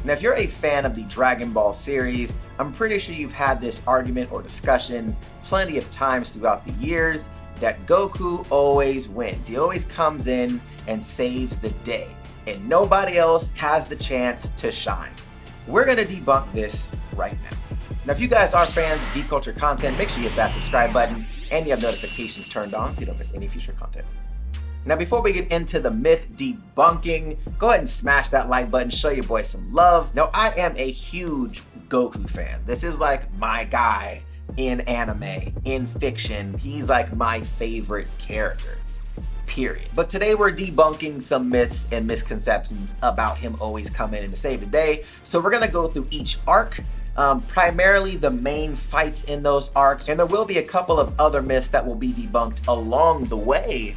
Now, if you're a fan of the Dragon Ball series, I'm pretty sure you've had this argument or discussion plenty of times throughout the years that Goku always wins. He always comes in and saves the day, and nobody else has the chance to shine. We're gonna debunk this right now. Now, if you guys are fans of geek culture content, make sure you hit that subscribe button and you have notifications turned on so you don't miss any future content. Now, before we get into the myth debunking, go ahead and smash that like button, show your boy some love. Now, I am a huge Goku fan. This is like my guy in anime, in fiction. He's like my favorite character, period. But today we're debunking some myths and misconceptions about him always coming in to save the day. So we're gonna go through each arc, primarily the main fights in those arcs, and there will be a couple of other myths that will be debunked along the way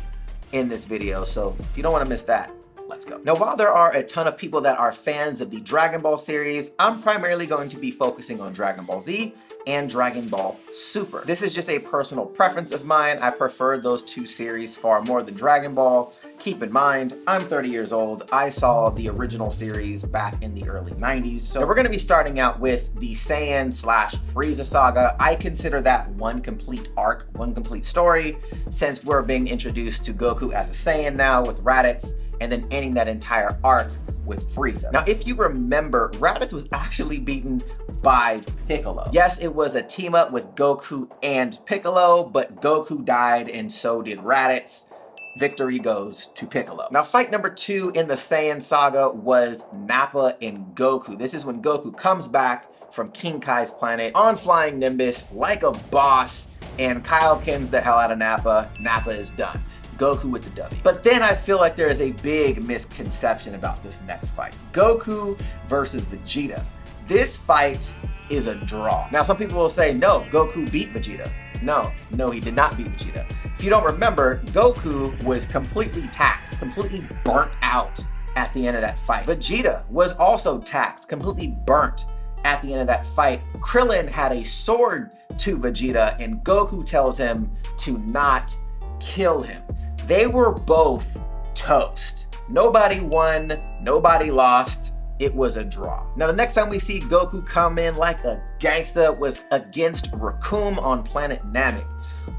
in this video, so if you don't want to miss that, let's go. Now, while there are a ton of people that are fans of the Dragon Ball series, I'm primarily going to be focusing on Dragon Ball Z and Dragon Ball Super. This is just a personal preference of mine. I prefer those two series far more than Dragon Ball. Keep in mind, I'm 30 years old. I saw the original series back in the early 90s. So we're gonna be starting out with the Saiyan/Frieza saga. I consider that one complete arc, one complete story, since we're being introduced to Goku as a Saiyan now with Raditz, and then ending that entire arc with Frieza. Now, if you remember, Raditz was actually beaten by Piccolo. Yes, it was a team up with Goku and Piccolo, but Goku died and so did Raditz. Victory goes to Piccolo. Now, fight number 2 in the Saiyan saga was Nappa and Goku. This is when Goku comes back from King Kai's planet on Flying Nimbus like a boss, and Kaioken's the hell out of Nappa. Nappa is done. Goku with the W. But then I feel like there is a big misconception about this next fight. Goku versus Vegeta. This fight is a draw. Now, some people will say, no, Goku beat Vegeta. No, he did not beat Vegeta. If you don't remember, Goku was completely taxed, completely burnt out at the end of that fight. Vegeta was also taxed, completely burnt at the end of that fight. Krillin had a sword to Vegeta, and Goku tells him to not kill him. They were both toast. Nobody won, nobody lost. It was a draw. Now, the next time we see Goku come in like a gangsta was against Raccoon on planet Namek.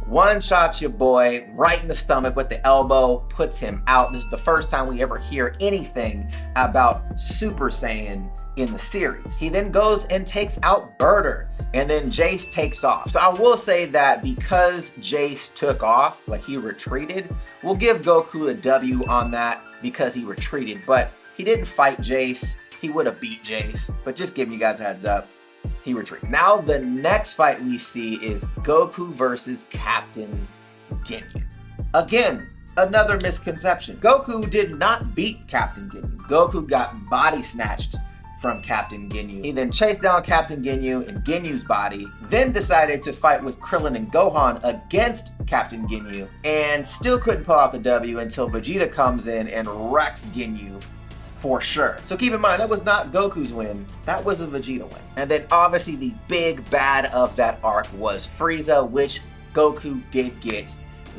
One shot your boy right in the stomach with the elbow, puts him out. This is the first time we ever hear anything about Super Saiyan in the series. He then goes and takes out Birder, and then Jace takes off. So I will say that because Jace took off, like he retreated, we'll give Goku a W on that because he retreated, but he didn't fight Jace. He would have beat Jace, but just giving you guys a heads up, he retreated. Now the next fight we see is Goku versus Captain Ginyu. Again, another misconception. Goku did not beat Captain Ginyu. Goku got body snatched from Captain Ginyu. He then chased down Captain Ginyu in Ginyu's body, then decided to fight with Krillin and Gohan against Captain Ginyu, and still couldn't pull out the W until Vegeta comes in and wrecks Ginyu for sure. So keep in mind, that was not Goku's win, that was a Vegeta win. And then obviously the big bad of that arc was Frieza, which Goku did get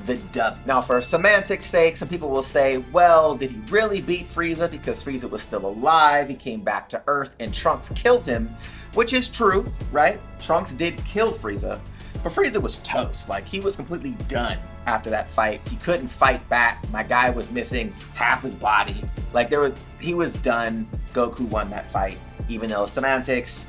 the W. Now, for semantics' sake, some people will say, well, did he really beat Frieza because Frieza was still alive? He came back to Earth and Trunks killed him, which is true, right? Trunks did kill Frieza, but Frieza was toast. Like, he was completely done after that fight. He couldn't fight back. My guy was missing half his body. Like, he was done. Goku won that fight, even though semantics,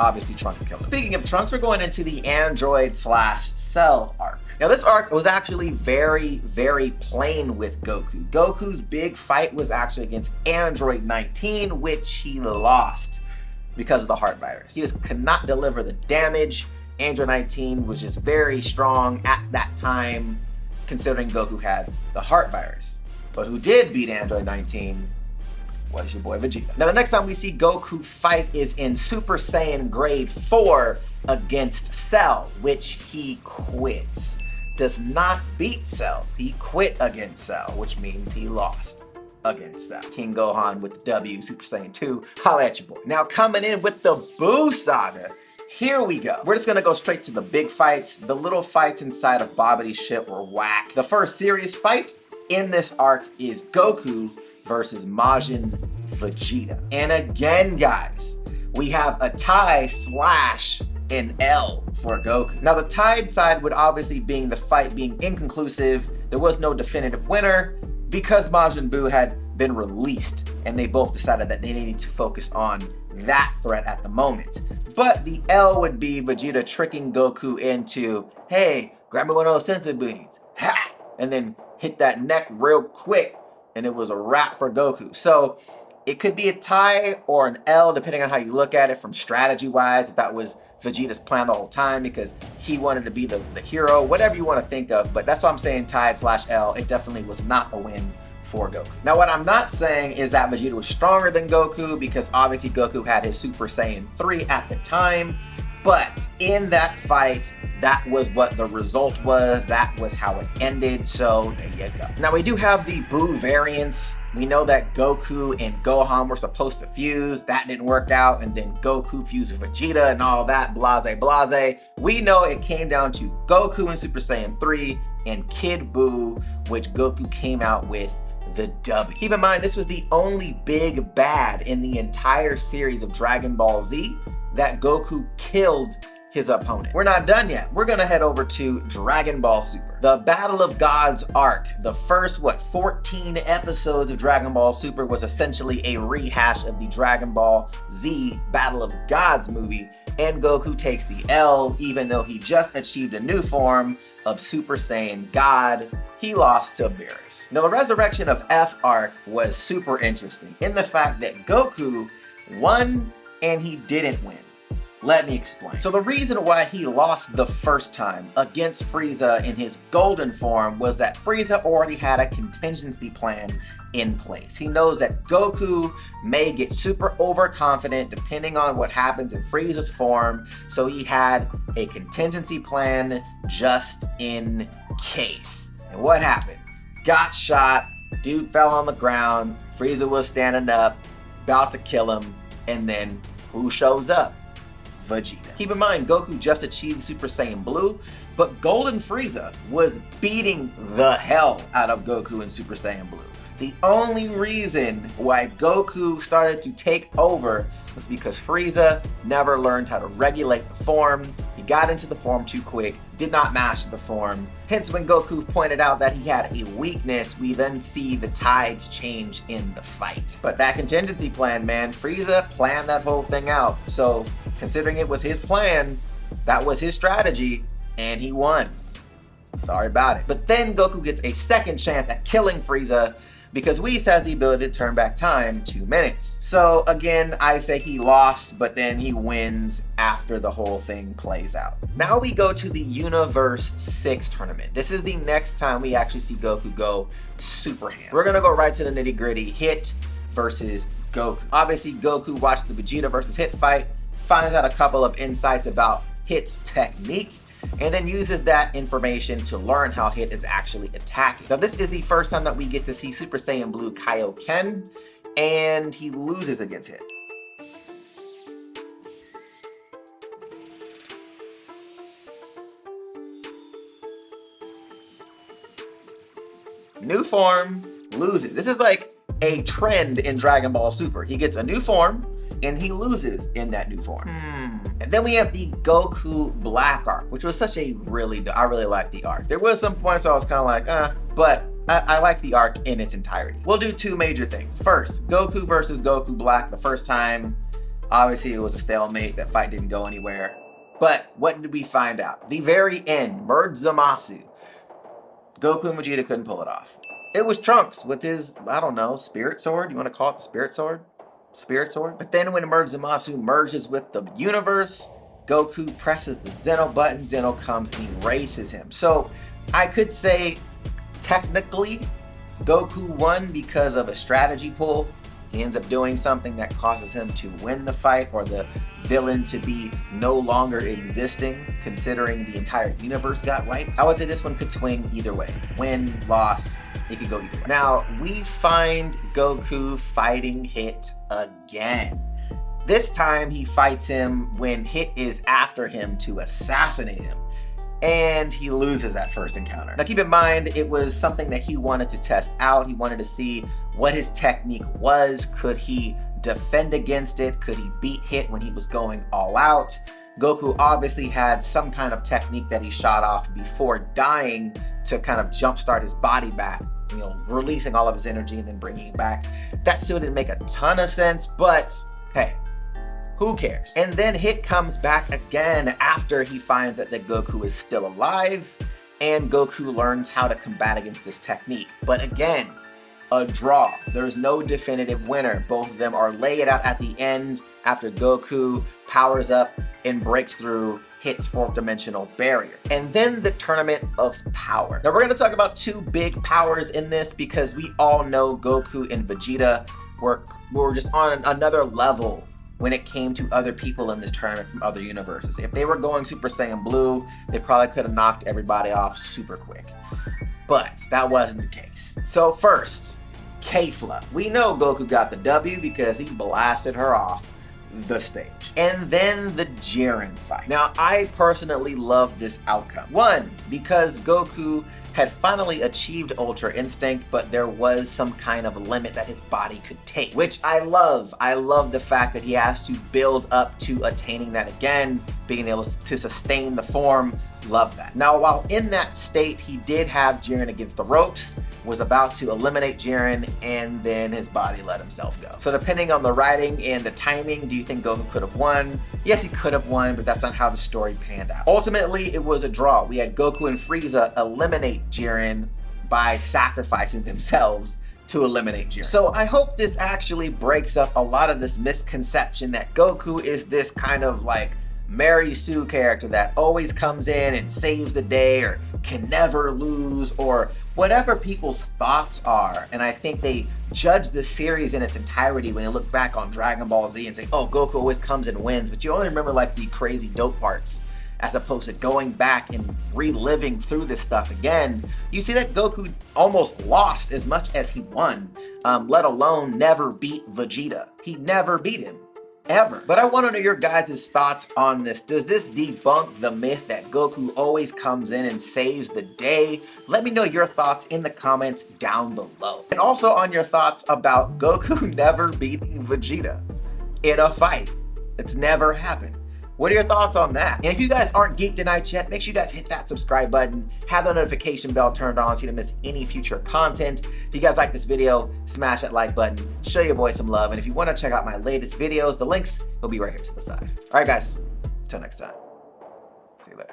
obviously Trunks killed him. Speaking of Trunks, we're going into the Android/Cell arc. Now, this arc was actually very, very plain with Goku. Goku's big fight was actually against Android 19, which he lost because of the heart virus. He just could not deliver the damage. Android 19 was just very strong at that time, considering Goku had the heart virus. But who did beat Android 19 was your boy Vegeta. Now, the next time we see Goku fight is in Super Saiyan Grade 4 against Cell, which he quits. Does not beat Cell. He quit against Cell, which means he lost against Cell. Team Gohan with the W, Super Saiyan 2, holla at your boy. Now, coming in with the Buu saga, here we go. We're just gonna go straight to the big fights. The little fights inside of Babidi's ship were whack. The first serious fight in this arc is Goku versus Majin Vegeta. And again, guys, we have a tie / an L for Goku. Now, the tied side would obviously being the fight being inconclusive. There was no definitive winner because Majin Buu had been released, and they both decided that they needed to focus on that threat at the moment. But the L would be Vegeta tricking Goku into, hey, grab me one of those senzu beans, ha! And then hit that neck real quick, and it was a wrap for Goku. So it could be a tie or an L, depending on how you look at it from strategy-wise, if that was Vegeta's plan the whole time because he wanted to be the hero, whatever you want to think of. But that's why I'm saying tied / L. It definitely was not a win for Goku. Now, what I'm not saying is that Vegeta was stronger than Goku, because obviously Goku had his Super Saiyan 3 at the time. But in that fight, that was what the result was. That was how it ended. So there you go. Now, we do have the Buu variants. We know that Goku and Gohan were supposed to fuse. That didn't work out. And then Goku fused with Vegeta and all that. Blase, blase. We know it came down to Goku and Super Saiyan 3 and Kid Buu, which Goku came out with the W. Keep in mind, this was the only big bad in the entire series of Dragon Ball Z that Goku killed his opponent. We're not done yet. We're gonna head over to Dragon Ball Super. The Battle of Gods arc, the first, 14 episodes of Dragon Ball Super was essentially a rehash of the Dragon Ball Z Battle of Gods movie, and Goku takes the L, even though he just achieved a new form of Super Saiyan God. He lost to Beerus. Now, the Resurrection of F arc was super interesting in the fact that Goku won and he didn't win. Let me explain. So the reason why he lost the first time against Frieza in his golden form was that Frieza already had a contingency plan in place. He knows that Goku may get super overconfident depending on what happens in Frieza's form, so he had a contingency plan just in case. And what happened? Got shot, dude fell on the ground, Frieza was standing up, about to kill him, and then who shows up? Vegeta. Keep in mind, Goku just achieved Super Saiyan Blue, but Golden Frieza was beating the hell out of Goku in Super Saiyan Blue. The only reason why Goku started to take over was because Frieza never learned how to regulate the form. He got into the form too quick, did not master the form. Hence, when Goku pointed out that he had a weakness, we then see the tides change in the fight. But that contingency plan, man, Frieza planned that whole thing out. So, considering it was his plan, that was his strategy, and he won. Sorry about it. But then Goku gets a second chance at killing Frieza, because Whis has the ability to turn back time 2 minutes. So again, I say he lost, but then he wins after the whole thing plays out. Now we go to the Universe 6 tournament. This is the next time we actually see Goku go super ham. We're gonna go right to the nitty gritty. Hit versus Goku. Obviously, Goku watched the Vegeta versus Hit fight, finds out a couple of insights about Hit's technique, and then uses that information to learn how Hit is actually attacking. Now, this is the first time that we get to see Super Saiyan Blue Kaioken, and he loses against Hit. New form, loses. This is like a trend in Dragon Ball Super. He gets a new form, and he loses in that new form. And then we have the Goku Black arc, which was such a I really like the arc. There was some points I was kind of like, but I like the arc in its entirety. We'll do two major things. First, Goku versus Goku Black. The first time, obviously it was a stalemate. That fight didn't go anywhere. But what did we find out? The very end, Merge Zamasu. Goku and Vegeta couldn't pull it off. It was Trunks with his, I don't know, spirit sword? You want to call it the spirit sword? Spirit sword. But then when Merge Zamasu merges with the universe, Goku presses the Zeno button, Zeno comes and erases him. So I could say technically Goku won because of a strategy pull. He ends up doing something that causes him to win the fight, or the villain to be no longer existing, considering the entire universe got wiped. I would say this one could swing either way. Win, loss, it could go either way. Now, we find Goku fighting Hit again. This time he fights him when Hit is after him to assassinate him. and he loses that first encounter. Now keep in mind, it was something that he wanted to test out. He wanted to see what his technique was. Could he defend against it? Could he beat hit when he was going all out? Goku obviously had some kind of technique that he shot off before dying to kind of jumpstart his body back, you know, releasing all of his energy and then bringing it back. That still didn't make a ton of sense, but hey, who cares? And then Hit comes back again after he finds out that Goku is still alive, and Goku learns how to combat against this technique. But again, a draw. There's no definitive winner. Both of them are laid out at the end after Goku powers up and breaks through Hit's fourth dimensional barrier. And then the Tournament of Power. Now we're going to talk about two big powers in this because we all know Goku and Vegeta were just on another level when it came to other people in this tournament from other universes. If they were going Super Saiyan Blue, they probably could have knocked everybody off super quick. But that wasn't the case. So first, Kefla. We know Goku got the W because he blasted her off the stage. And then the Jiren fight. Now, I personally love this outcome. One, because Goku had finally achieved Ultra Instinct, but there was some kind of limit that his body could take, which I love. I love the fact that he has to build up to attaining that again, being able to sustain the form. Love that. Now, while in that state, he did have Jiren against the ropes, was about to eliminate Jiren, and then his body let himself go. So depending on the writing and the timing, do you think Goku could have won? Yes, he could have won, but that's not how the story panned out. Ultimately, it was a draw. We had Goku and Frieza eliminate Jiren by sacrificing themselves to eliminate Jiren. So I hope this actually breaks up a lot of this misconception that Goku is this kind of like Mary Sue character that always comes in and saves the day or can never lose or whatever people's thoughts are. And I think they judge the series in its entirety when they look back on Dragon Ball Z and say, oh, Goku always comes and wins, but you only remember like the crazy dope parts as opposed to going back and reliving through this stuff again. You see that Goku almost lost as much as he won, let alone never beat Vegeta. He never beat him. Ever. But I want to know your guys' thoughts on this. Does this debunk the myth that Goku always comes in and saves the day? Let me know your thoughts in the comments down below. And also on your thoughts about Goku never beating Vegeta in a fight. It's never happened. What are your thoughts on that? And if you guys aren't Geek Tonight yet, make sure you guys hit that subscribe button, have the notification bell turned on so you don't miss any future content. If you guys like this video, smash that like button, show your boy some love, and if you want to check out my latest videos, the links will be right here to the side. All right, guys, until next time, see you later.